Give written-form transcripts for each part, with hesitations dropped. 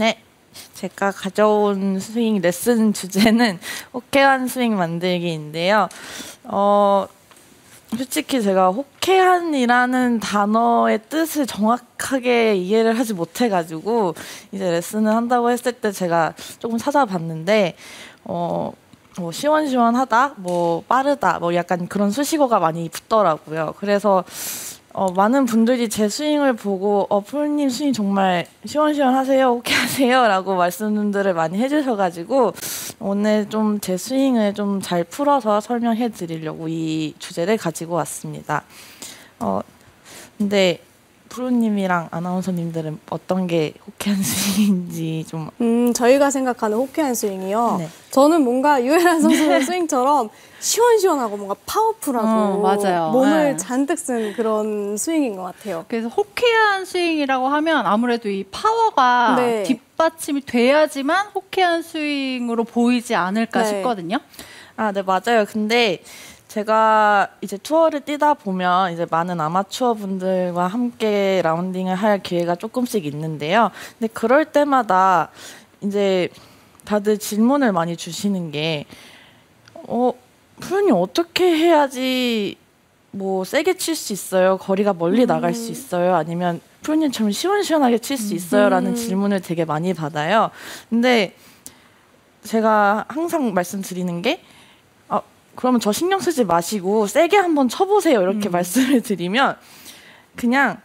네, 제가 가져온 스윙 레슨 주제는 호쾌한 스윙 만들기인데요. 솔직히 제가 호쾌한이라는 단어의 뜻을 정확하게 이해를 하지 못해가지고 이제 레슨을 한다고 했을 때 제가 조금 찾아봤는데 뭐 시원시원하다, 뭐 빠르다, 뭐 약간 그런 수식어가 많이 붙더라고요. 그래서 많은 분들이 제 스윙을 보고 프로님 스윙 정말 시원시원하세요, 호쾌하세요 라고 말씀들을 많이 해주셔가지고 오늘 좀 제 스윙을 좀 잘 풀어서 설명해 드리려고 이 주제를 가지고 왔습니다. 근데 프로님이랑 아나운서님들은 어떤 게 호쾌한 스윙인지 좀. 저희가 생각하는 호쾌한 스윙이요. 네. 저는 뭔가 유혜란 선수의 스윙처럼 시원시원하고 뭔가 파워풀하고 맞아요. 몸을 네. 잔뜩 쓴 그런 스윙인 것 같아요. 그래서 호쾌한 스윙이라고 하면 아무래도 이 파워가 네. 뒷받침이 돼야지만 호쾌한 스윙으로 보이지 않을까 네. 싶거든요. 네, 맞아요. 근데 제가 이제 투어를 뛰다 보면 이제 많은 아마추어 분들과 함께 라운딩을 할 기회가 조금씩 있는데요. 근데 그럴 때마다 이제 다들 질문을 많이 주시는 게, 프로님 어떻게 해야지 뭐 세게 칠 수 있어요? 거리가 멀리 나갈 수 있어요? 아니면 프로님처럼 시원시원하게 칠 수 있어요? 라는 질문을 되게 많이 받아요. 근데 제가 항상 말씀드리는 게, 그러면 저 신경 쓰지 마시고 세게 한번 쳐보세요. 이렇게 말씀을 드리면 그냥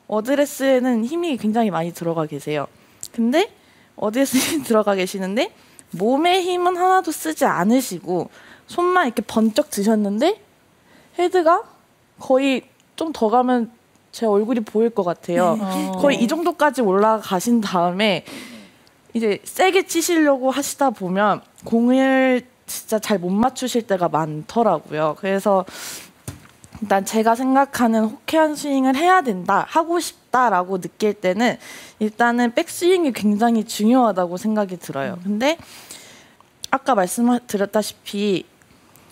어드레스에는 힘이 굉장히 많이 들어가 계세요. 근데 어드레스에 힘이 들어가 계시는데 몸에 힘은 하나도 쓰지 않으시고 손만 이렇게 번쩍 드셨는데 헤드가 거의 좀 더 가면 제 얼굴이 보일 것 같아요. 거의 이 정도까지 올라가신 다음에 이제 세게 치시려고 하시다 보면 공을 진짜 잘 못 맞추실 때가 많더라고요. 그래서 일단 제가 생각하는 호쾌한 스윙을 해야 된다, 하고 싶다라고 느낄 때는 일단은 백스윙이 굉장히 중요하다고 생각이 들어요. 근데 아까 말씀드렸다시피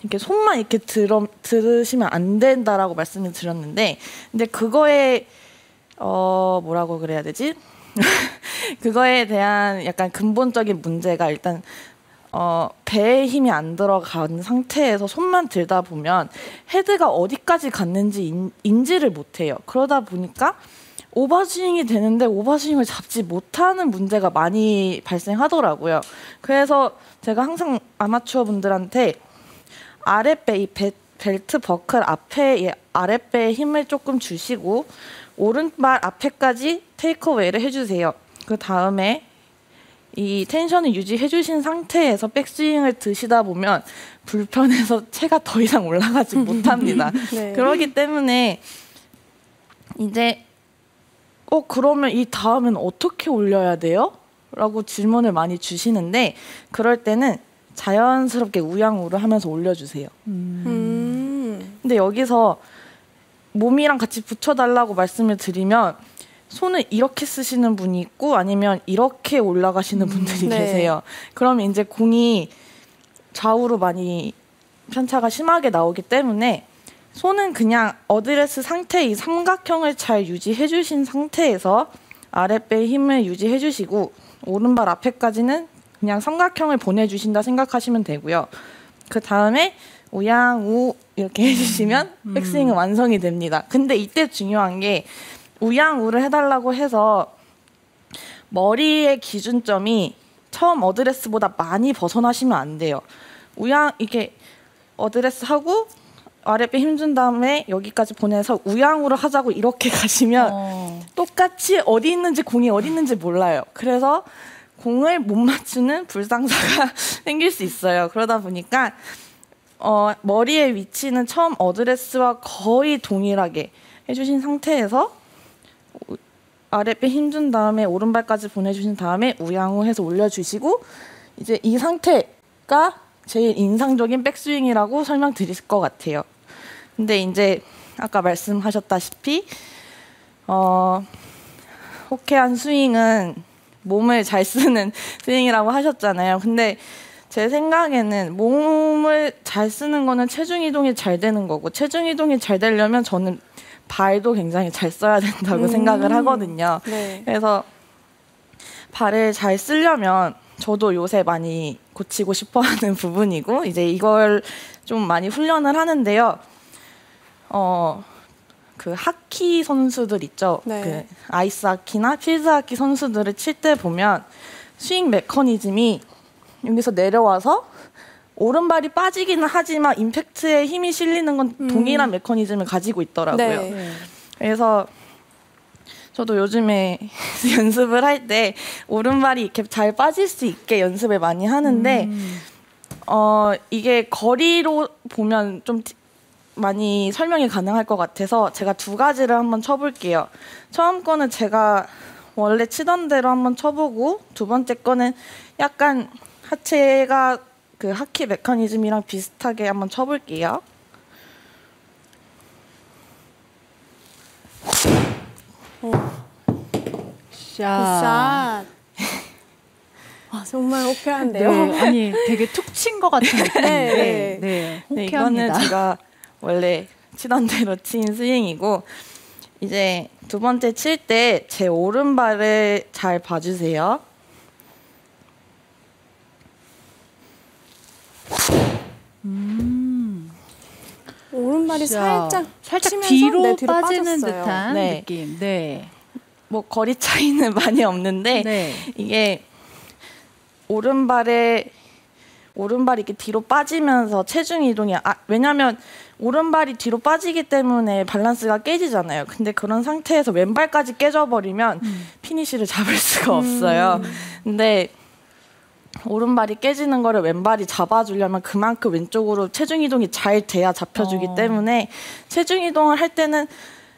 이렇게 손만 이렇게 들으시면 안 된다라고 말씀을 드렸는데, 근데 그거에 뭐라고 그래야 되지? 그거에 대한 약간 근본적인 문제가 일단 배에 힘이 안 들어간 상태에서 손만 들다 보면 헤드가 어디까지 갔는지 인지를 못해요. 그러다 보니까 오버스윙이 되는데 오버스윙을 잡지 못하는 문제가 많이 발생하더라고요. 그래서 제가 항상 아마추어 분들한테 아랫배, 이 벨트 버클 앞에 아랫배에 힘을 조금 주시고 오른발 앞에까지 테이크어웨이를 해주세요. 그 다음에 이 텐션을 유지해 주신 상태에서 백스윙을 드시다 보면 불편해서 채가 더 이상 올라가지 못합니다. 네. 그렇기 때문에 이제 그러면 이 다음엔 어떻게 올려야 돼요? 라고 질문을 많이 주시는데 그럴 때는 자연스럽게 우양우를 하면서 올려주세요. 근데 여기서 몸이랑 같이 붙여달라고 말씀을 드리면 손을 이렇게 쓰시는 분이 있고 아니면 이렇게 올라가시는 분들이 네. 계세요. 그러면 이제 공이 좌우로 많이 편차가 심하게 나오기 때문에 손은 그냥 어드레스 상태 이 삼각형을 잘 유지해 주신 상태에서 아랫배에 힘을 유지해 주시고 오른발 앞에까지는 그냥 삼각형을 보내주신다 생각하시면 되고요. 그 다음에 우양우 이렇게 해주시면 백스윙은 완성이 됩니다. 근데 이때 중요한 게 우양우를 해달라고 해서 머리의 기준점이 처음 어드레스보다 많이 벗어나시면 안 돼요. 이렇게 어드레스 하고 아랫배 힘준 다음에 여기까지 보내서 우양우를 하자고 이렇게 가시면 똑같이 어디 있는지 공이 어디 있는지 몰라요. 그래서 공을 못 맞추는 불상사가 생길 수 있어요. 그러다 보니까 머리의 위치는 처음 어드레스와 거의 동일하게 해주신 상태에서 아랫배 힘준 다음에 오른발까지 보내주신 다음에 우양우 해서 올려주시고 이제 이 상태가 제일 인상적인 백스윙이라고 설명드릴 것 같아요. 근데 이제 아까 말씀하셨다시피 호쾌한 스윙은 몸을 잘 쓰는 스윙이라고 하셨잖아요. 근데 제 생각에는 몸을 잘 쓰는 거는 체중 이동이 잘 되는 거고 체중 이동이 잘 되려면 저는 발도 굉장히 잘 써야 된다고 생각을 하거든요. 네. 그래서 발을 잘 쓰려면 저도 요새 많이 고치고 싶어하는 부분이고 이제 이걸 좀 많이 훈련을 하는데요. 그 하키 선수들 있죠. 네. 그 아이스 하키나 필드 하키 선수들을 칠 때 보면 스윙 메커니즘이 여기서 내려와서 오른발이 빠지기는 하지만 임팩트에 힘이 실리는 건 동일한 메커니즘을 가지고 있더라고요. 네. 그래서 저도 요즘에 연습을 할 때 오른발이 이렇게 잘 빠질 수 있게 연습을 많이 하는데 이게 거리로 보면 좀 많이 설명이 가능할 것 같아서 제가 두 가지를 한번 쳐볼게요. 처음 거는 제가 원래 치던 대로 한번 쳐보고 두 번째 거는 약간 하체가 그 하키 메커니즘이랑 비슷하게 한번 쳐볼게요. 샷. 굿샷. 아, 정말 호쾌한데요. 네, 아니 되게 툭 친 것 같은 느낌인데, 네. 네, 호쾌합니다. 이거는 제가 원래 치던 대로 친 스윙이고 이제 두 번째 칠 때 제 오른발을 잘 봐주세요. 오른발이 살짝 치면서 뒤로, 네, 뒤로 빠지는 빠졌어요. 듯한 네. 느낌. 네. 뭐 거리 차이는 많이 없는데 네. 이게 오른발이 이렇게 뒤로 빠지면서 체중 이동이 왜냐면 오른발이 뒤로 빠지기 때문에 밸런스가 깨지잖아요. 근데 그런 상태에서 왼발까지 깨져버리면 피니쉬를 잡을 수가 없어요. 근데 오른발이 깨지는 거를 왼발이 잡아주려면 그만큼 왼쪽으로 체중 이동이 잘 돼야 잡혀주기 때문에 체중 이동을 할 때는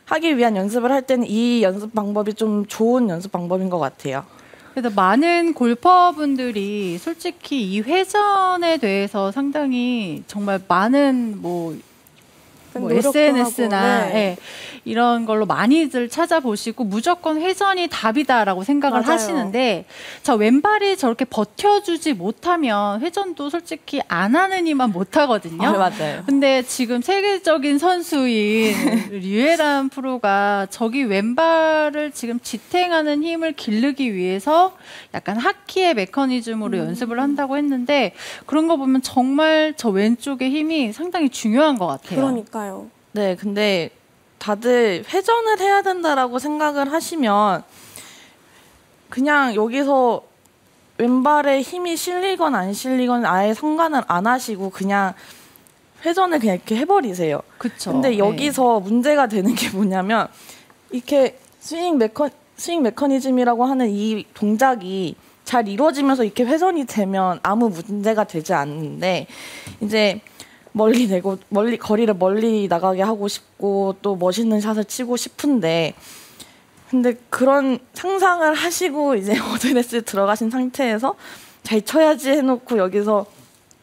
하기 위한 연습을 할 때는 이 연습 방법이 좀 좋은 연습 방법인 것 같아요. 그래서 많은 골퍼분들이 솔직히 이 회전에 대해서 상당히 정말 많은 뭐 노력도 SNS나 하고, 네. 이런 걸로 많이들 찾아보시고 무조건 회전이 답이다라고 생각을 맞아요. 하시는데 저 왼발이 저렇게 버텨주지 못하면 회전도 솔직히 안 하는 이만 못하거든요. 맞아요. 근데 지금 세계적인 선수인 류에란 프로가 저기 왼발을 지금 지탱하는 힘을 기르기 위해서 약간 하키의 메커니즘으로 연습을 한다고 했는데 그런 거 보면 정말 저 왼쪽의 힘이 상당히 중요한 것 같아요. 그러니까요. 네, 근데 다들 회전을 해야 된다라고 생각을 하시면 그냥 여기서 왼발에 힘이 실리건 안 실리건 아예 상관을 안 하시고 그냥 회전을 그냥 이렇게 해버리세요. 그쵸. 근데 여기서 문제가 되는 게 뭐냐면 이렇게 스윙 메커니즘이라고 하는 이 동작이 잘 이루어지면서 이렇게 회전이 되면 아무 문제가 되지 않는데 이제 거리를 멀리 나가게 하고 싶고 또 멋있는 샷을 치고 싶은데 근데 그런 상상을 하시고 이제 어드레스에 들어가신 상태에서 잘 쳐야지 해놓고 여기서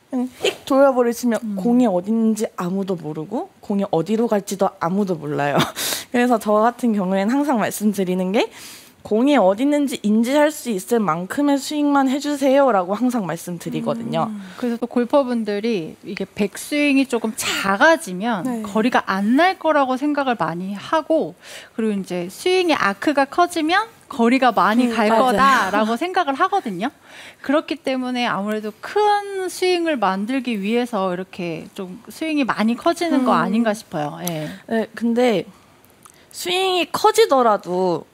그냥 휙 돌려버리시면 공이 어딘지 아무도 모르고 공이 어디로 갈지도 아무도 몰라요. 그래서 저 같은 경우에는 항상 말씀드리는 게 공이 어디 있는지 인지할 수 있을 만큼의 스윙만 해주세요라고 항상 말씀드리거든요. 그래서 또 골퍼분들이 이게 백스윙이 조금 작아지면 네. 거리가 안 날 거라고 생각을 많이 하고 그리고 이제 스윙의 아크가 커지면 거리가 많이 갈 맞아요. 거다라고 생각을 하거든요. 그렇기 때문에 아무래도 큰 스윙을 만들기 위해서 이렇게 좀 스윙이 많이 커지는 거 아닌가 싶어요. 예. 네, 근데 스윙이 커지더라도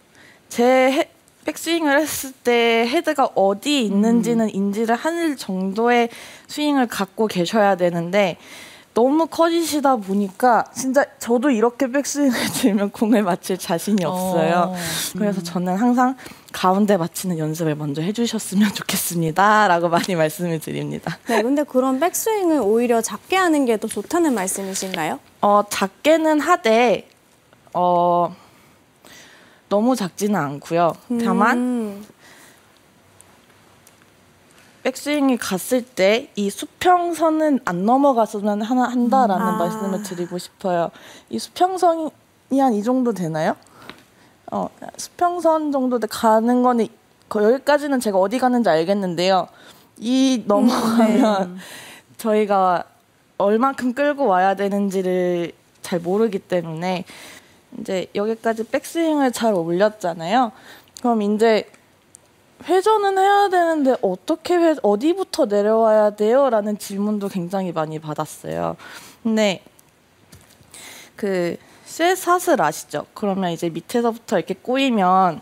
제 백스윙을 했을 때 헤드가 어디 있는지는 인지를 할 정도의 스윙을 갖고 계셔야 되는데 너무 커지시다 보니까 진짜 저도 이렇게 백스윙을 들면 공을 맞힐 자신이 없어요. 그래서 저는 항상 가운데 맞히는 연습을 먼저 해주셨으면 좋겠습니다 라고 많이 말씀을 드립니다. 네, 근데 그런 백스윙을 오히려 작게 하는 게 더 좋다는 말씀이신가요? 작게는 하되 너무 작지는 않고요. 다만 백스윙이 갔을 때 이 수평선은 안 넘어갔으면 한다라는 말씀을 드리고 싶어요. 이 수평선이 한 이 정도 되나요? 수평선 정도 가는 거는 여기까지는 제가 어디 가는지 알겠는데요. 이 넘어가면 저희가 얼만큼 끌고 와야 되는지를 잘 모르기 때문에 이제 여기까지 백스윙을 잘 올렸잖아요. 그럼 이제 회전은 해야 되는데 어디부터 내려와야 돼요? 라는 질문도 굉장히 많이 받았어요. 근데 그 쇠사슬 아시죠? 그러면 이제 밑에서부터 이렇게 꼬이면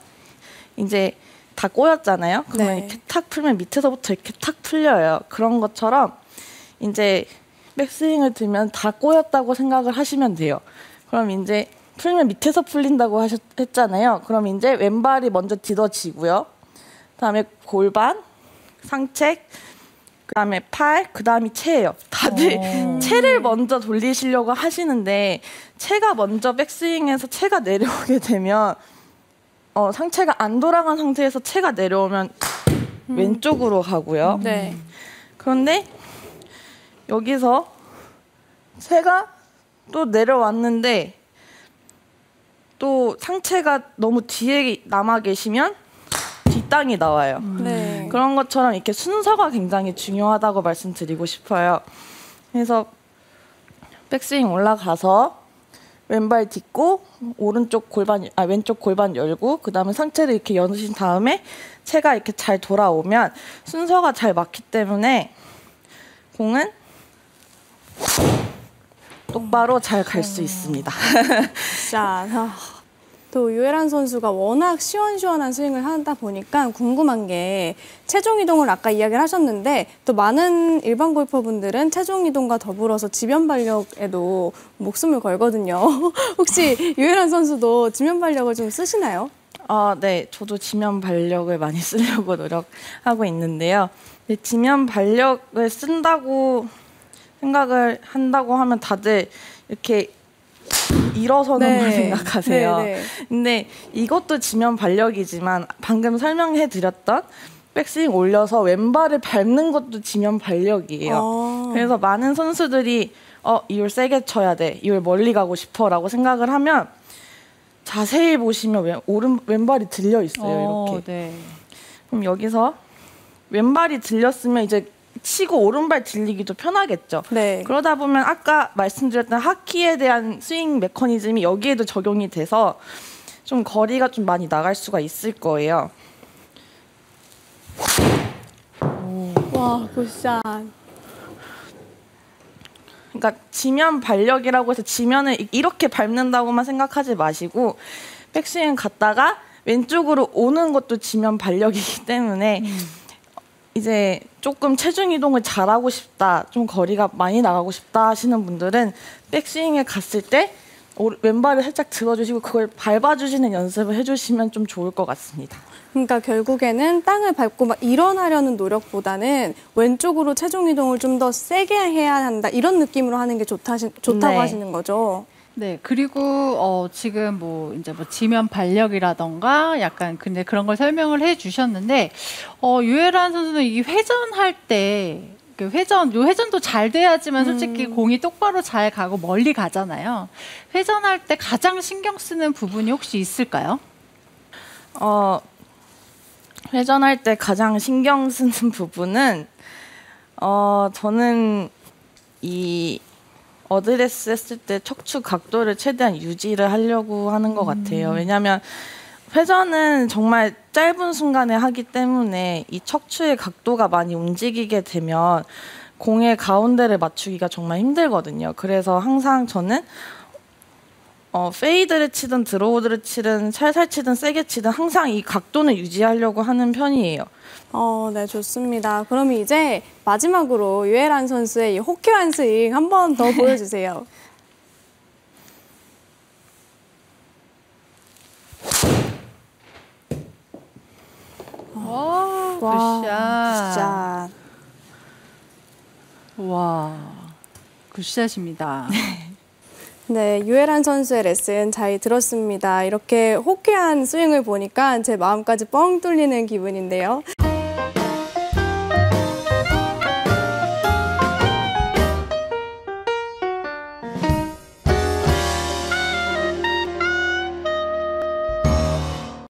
이제 다 꼬였잖아요. 그러면 네. 이렇게 탁 풀면 밑에서부터 이렇게 탁 풀려요. 그런 것처럼 이제 백스윙을 들면 다 꼬였다고 생각을 하시면 돼요. 그럼 이제 풀면 밑에서 풀린다고 했잖아요. 그럼 이제 왼발이 먼저 디뎌지고요. 그다음에 골반, 상체, 그다음에 팔, 그다음이 체예요. 다들 체를 먼저 돌리시려고 하시는데 체가 먼저 백스윙에서 체가 내려오게 되면 상체가 안 돌아간 상태에서 체가 내려오면 왼쪽으로 가고요. 네. 그런데 여기서 체가 또 내려왔는데 또 상체가 너무 뒤에 남아 계시면 뒷땅이 나와요. 네. 그런 것처럼 이렇게 순서가 굉장히 중요하다고 말씀드리고 싶어요. 그래서 백스윙 올라가서 왼발 딛고 왼쪽 골반 열고 그다음에 상체를 이렇게 여누신 다음에 체가 이렇게 잘 돌아오면 순서가 잘 맞기 때문에 공은 똑바로 잘 갈 수 있습니다. 자, 또 유혜란 선수가 워낙 시원시원한 스윙을 하다 보니까 궁금한 게 체중 이동을 아까 이야기를 하셨는데 또 많은 일반 골퍼분들은 체중 이동과 더불어서 지면 발력에도 목숨을 걸거든요. 혹시 유혜란 선수도 지면 발력을 좀 쓰시나요? 네. 저도 지면 발력을 많이 쓰려고 노력하고 있는데요. 지면 발력을 쓴다고 생각을 한다고 하면 다들 이렇게 일어서는 걸 생각하세요. 네. 근데 이것도 지면 발력이지만 방금 설명해 드렸던 백스윙 올려서 왼발을 밟는 것도 지면 발력이에요. 그래서 많은 선수들이 이걸 세게 쳐야 돼, 이걸 멀리 가고 싶어 라고 생각을 하면 자세히 보시면 왼발이 들려 있어요. 이렇게. 네. 그럼 여기서 왼발이 들렸으면 이제 치고 오른발 들리기도 편하겠죠. 네. 그러다 보면 아까 말씀드렸던 하키에 대한 스윙 메커니즘이 여기에도 적용이 돼서 좀 거리가 좀 많이 나갈 수가 있을 거예요. 와, 굿샷. 그러니까 지면 발력이라고 해서 지면을 이렇게 밟는다고만 생각하지 마시고 백스윙 갔다가 왼쪽으로 오는 것도 지면 발력이기 때문에 이제 조금 체중 이동을 잘하고 싶다, 좀 거리가 많이 나가고 싶다 하시는 분들은 백스윙에 갔을 때 왼발을 살짝 들어주시고 그걸 밟아주시는 연습을 해주시면 좀 좋을 것 같습니다. 그러니까 결국에는 땅을 밟고 막 일어나려는 노력보다는 왼쪽으로 체중 이동을 좀 더 세게 해야 한다, 이런 느낌으로 하는 게 좋다고 네. 하시는 거죠. 네, 그리고 지금 이제 지면 발력이라던가 약간 근데 그런 걸 설명을 해주셨는데 유혜란 선수는 이 회전할 때 회전도 잘 돼야지만 솔직히 공이 똑바로 잘 가고 멀리 가잖아요. 회전할 때 가장 신경 쓰는 부분이 혹시 있을까요? 회전할 때 가장 신경 쓰는 부분은 저는 이 어드레스 했을 때 척추 각도를 최대한 유지를 하려고 하는 것 같아요. 왜냐하면 회전은 정말 짧은 순간에 하기 때문에 이 척추의 각도가 많이 움직이게 되면 공의 가운데를 맞추기가 정말 힘들거든요. 그래서 항상 저는 페이드를 치든 드로우를 치든 살살 치든 세게 치든 항상 이 각도는 유지하려고 하는 편이에요. 네, 좋습니다. 그럼 이제 마지막으로 유혜란 선수의 이 호쾌한 스윙 한 번 더 보여주세요. 굿샷. 굿샷. 와, 굿샷입니다. 네, 유혜란 선수의 레슨 잘 들었습니다. 이렇게 호쾌한 스윙을 보니까 제 마음까지 뻥 뚫리는 기분인데요.